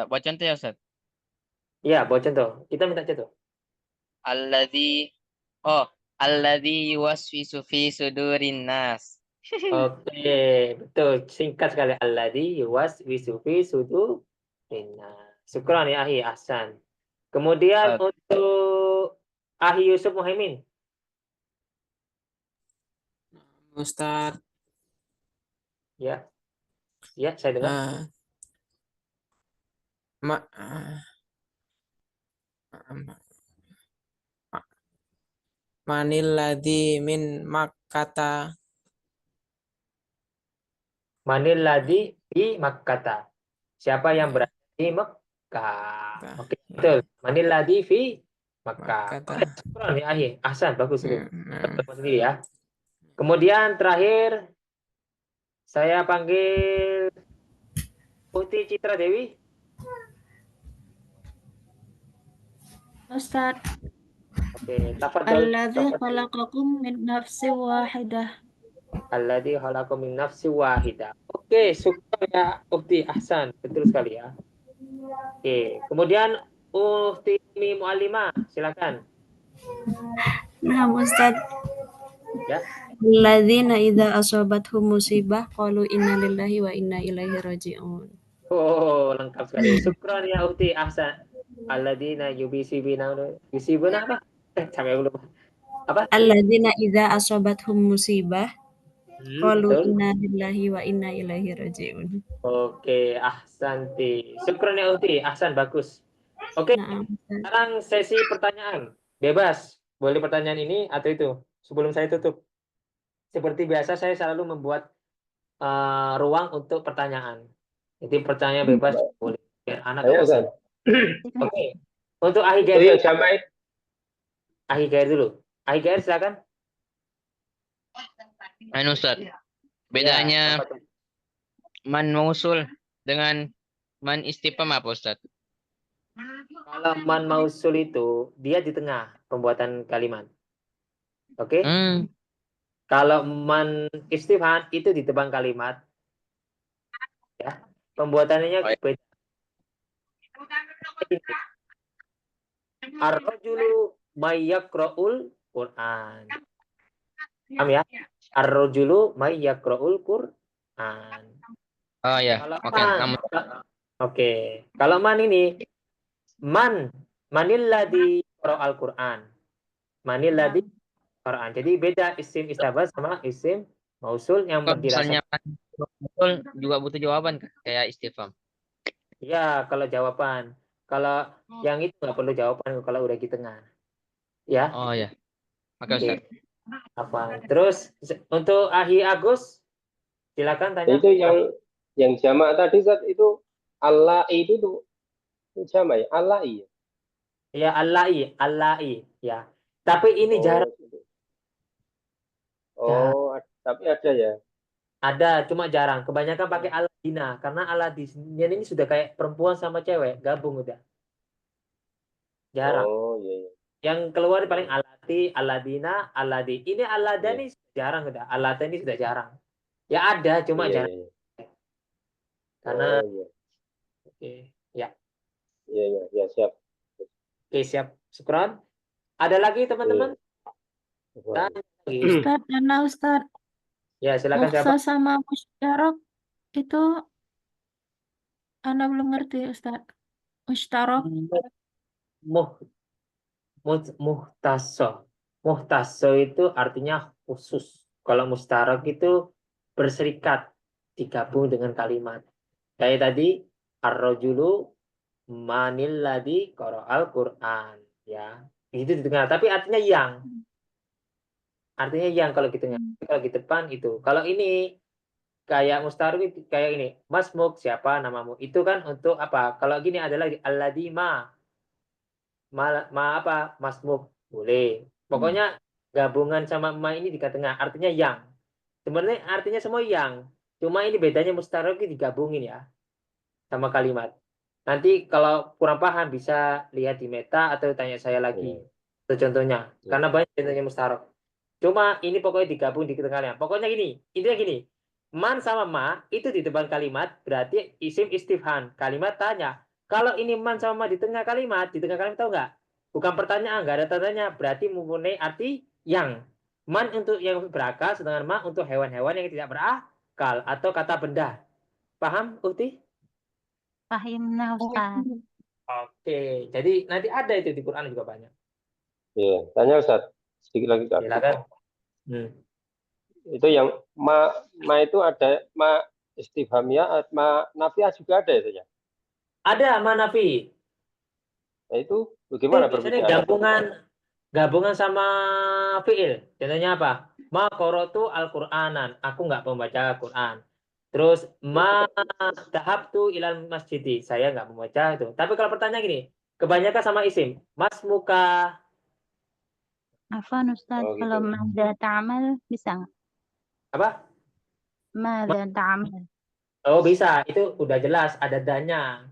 Buat contoh ya Ustaz. Iya, buat contoh. Kita minta contoh. Alladzi yuwaswisu fi sudurin nas. Oke, betul. Singkat sekali. Alladzi yuwaswisu fi sudurin nas. Syukran ya Ahi, ahsan. Kemudian untuk Ahi Yusuf Muhaimin. Ustaz. Ya. Ya, saya dengar. Manil ladzi min Makkata. Manil ladzi di Makkata. Siapa yang berada di Mekah? Oke, betul. Manil ladzi fi Makkah. Oke, syukran ya Ahi. Ahsan, bagus itu. Sendiri ya. Kemudian terakhir saya panggil Putri Citra Dewi. Ustaz. Oke, tafadhol. Alladzi khalaqakum min nafsin wahidah. Alladzi khalaqakum min nafsin wahidah. Oke, syukran ya Ukti. Ahsan, betul sekali ya. Oke, kemudian Ukti Mu'allimah, silakan. Nah, Ustaz. Ya. Alladzina idza asabathum musibah qalu inna lillahi wa inna ilaihi raji'un. Oh, lengkap sekali. Syukran ya Ukti. Ahsan. Alladzina yubisibuna apa? Sampai belum. Apa? Alladzina idza asabathum musibah qalu betul. inna lillahi wa inna ilaihi raji'un. Oke, ahsanti. Syukran ya Ukti. Ahsan, bagus. Oke, sekarang sesi pertanyaan. Bebas. Boleh pertanyaan ini atau itu. Sebelum saya tutup. Seperti biasa saya selalu membuat ruang untuk pertanyaan. Jadi pertanyaan bebas boleh. Biar anak Ustaz. Oke. Untuk Ahi Itu Gair. yang jamaah. Ahi Gair dulu. Ahi Gair silakan. Ustaz. Bedanya man mausul dengan man istifham apa Ustaz? Kalau man mausul itu dia di tengah pembuatan kalimat. Oke? Kalau man istifham itu di depan kalimat. Ya. Pembuatannya beda. Ar-rajulu mayyaqra'ul Qur'an. Paham ya? Ar-rajulu mayyaqra'ul Qur'an. Oh ya. Oke. Kalau man ini manilladzi qara'al Qur'an. Manilladzi Qur'an. Jadi beda isim istabah sama isim mausul yang Misalnya mausul juga butuh jawaban kayak istifham. Ya, kalau jawaban. Kalau yang itu nggak perlu jawaban kalau udah di tengah. Ya. Oh ya. Oke, Ustaz. Apa? Terus untuk Ahi Agus, silakan tanya. Itu yang jamak tadi Ustaz, itu Allah itu tuh jamak ya, Allah iya. Ya, Allahi, ya. Tapi ini jarang. Oh, tapi ada ya. Ada, cuma jarang. Kebanyakan pakai Aladina karena Aladina ini sudah kayak perempuan sama cewek gabung udah. Jarang. Oh, iya. Yang keluar paling Alati, Aladina, Aladi. Ini Aladani jarang udah. Aladani sudah jarang. Ya ada, cuma jarang. Karena oke, ya. Iya, siap. Oke, siap. Syukran. Ada lagi teman-teman? Ustaz. Ya, silakan Muksa sama musyarak itu Ana belum ngerti Ustaz. Musyarak. Muhtasoh. Muhtaso itu artinya khusus. Kalau mustarak itu berserikat, digabung dengan kalimat. Kayak tadi, ar-rajulu manil ladzi qara'al Qur'an, ya. Itu di tengah, tapi artinya yang. Artinya yang kalau di tengah, kalau di depan itu. Kalau ini kayak mustarak kayak ini, masmuk siapa namamu? Itu kan untuk apa? Kalau gini adalah alladzi ma apa? Masmuk boleh. Pokoknya gabungan sama ma ini di tengah, artinya yang. Sebenarnya artinya semua yang. Cuma ini bedanya mustarak digabungin ya sama kalimat. Nanti kalau kurang paham bisa lihat di meta atau tanya saya lagi. Itu contohnya. Karena banyak contohnya mustarak. Cuma ini pokoknya digabung di tengahnya. Pokoknya gini, intinya gini. Man sama ma itu di depan kalimat berarti isim istifham. Kalimat tanya. Kalau ini man sama ma di tengah kalimat tahu nggak? Bukan pertanyaan, nggak ada tandanya. Berarti mempunyai arti yang. Man untuk yang berakal, sedangkan ma untuk hewan-hewan yang tidak berakal atau kata benda. Paham, Uhti? Pahimna Ustaz. Oke, jadi nanti ada itu di Quran juga banyak. Iya, tanya Ustaz. Sedikit lagi Kak. Silakan. Itu yang ma itu ada ma istifhamiyah, ma nafiah juga ada ya? Ada ma nafi. Nah itu bagaimana Biasanya gabungan sama fiil. Contohnya apa? Ma qara'tu al-Qur'anan. Aku nggak membaca Quran. Terus ma tahabtu ilal masjidi. Saya nggak membaca itu. Tapi kalau pertanyaan gini, kebanyakan sama isim. Mas muka. Afwan Ustaz, kalau mada ta'amal bisa nggak? Apa? Mada ta'amal. Oh bisa. Itu udah jelas. Ada danya.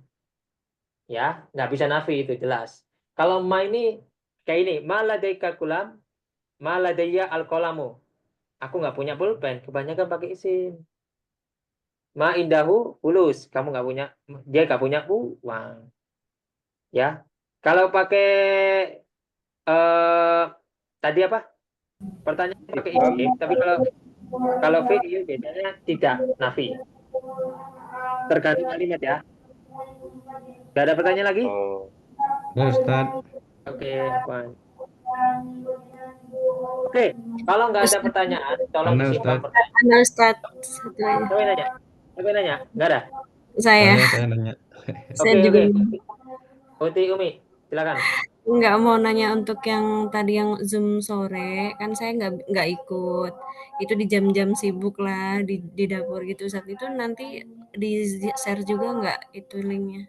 Ya, nggak bisa nafi itu jelas. Kalau ma ini kayak ini, ma ladaika kulam, ma ladaiya al-qalamu. Aku nggak punya pulpen, kebanyakan pakai isim. Ma indahu fulus, kamu nggak punya, dia nggak punya uang. Ya, kalau pakai tadi apa? Pertanyaan pakai isim, tapi kalau fi'il biasanya tidak nafi. Tergantung kalimat ya. Gak ada pertanyaan lagi? Ya, Ustaz. Oke, Pak. Oke, kalau nggak ada pertanyaan, tolong disimpan pertanyaan. Ada Ustaz. Satu aja. Siapa yang nanya? Nggak ada? Saya. Saya nanya. Saya juga. Uti Umi, silakan. Nggak mau nanya untuk yang tadi yang Zoom sore, kan saya nggak ikut. Itu di jam-jam sibuk lah di dapur gitu. Saat itu nanti di share juga nggak itu linknya?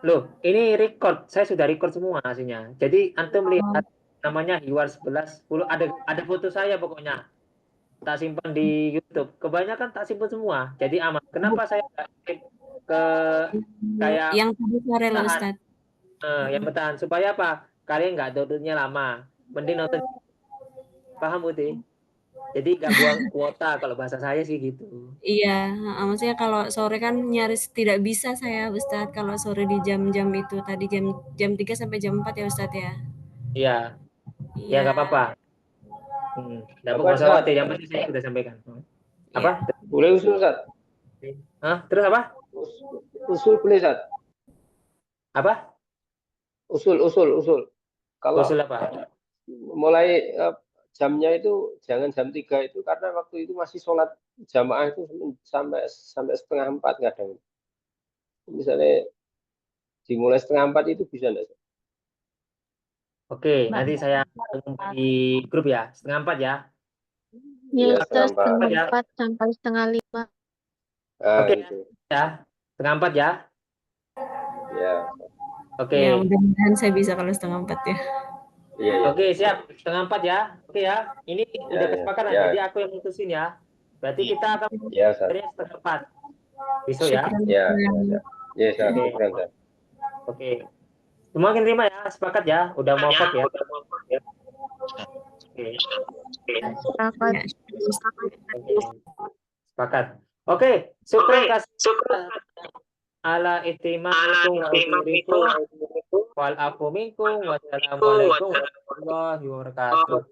Loh, ini record. Saya sudah record semua hasilnya. Jadi antum lihat namanya Hiwar 11 ada foto saya pokoknya. Tak simpan di YouTube. Kebanyakan tak simpan semua. Jadi aman. Kenapa saya nggak ke kayak yang tadi sore loh Ustaz. Yang bertahan supaya apa? Kalian nggak downloadnya lama. Mending nonton. Paham Uti? Jadi nggak buang kuota kalau bahasa saya sih gitu. Iya, maksudnya kalau sore kan nyaris tidak bisa saya Ustaz kalau sore di jam-jam itu tadi jam 3 sampai jam 4 ya Ustaz ya. Iya. Ya nggak apa-apa. Nggak masalah khawatir, yang penting saya sudah sampaikan. Apa? Boleh usul Ustaz? Hah? Terus apa? Usul boleh Ustaz? Apa? Usul. Kalau usul apa? Mulai jamnya itu jangan jam 3 itu karena waktu itu masih sholat jamaah itu sampai 3:30 kadang. Misalnya dimulai 3:30 itu bisa enggak? Oke, nanti saya di grup ya, 3:30 ya. Ya, Ustaz, 3:30 sampai 4:30. Oke, ya, 3:30 ya. Ya. Oke. Ya, mudah-mudahan saya bisa kalau 3:30 ya. Iya. Oke, siap. 3:30 ya. Oke ya. Ini udah kesepakatan, jadi aku yang mutusin ya. Berarti kita akan dari 3:30 besok ya. Iya. Ya, Ustaz. Oke. Semua yang terima ya, sepakat ya. Udah muafak ya. Oke. Sepakat. Oke, syukur kasih ala ihtimakum wa udhurikum wal afu minkum wassalamualaikum warahmatullahi wabarakatuh.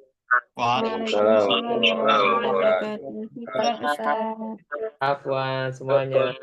Waalaikumsalam. Afwan semuanya.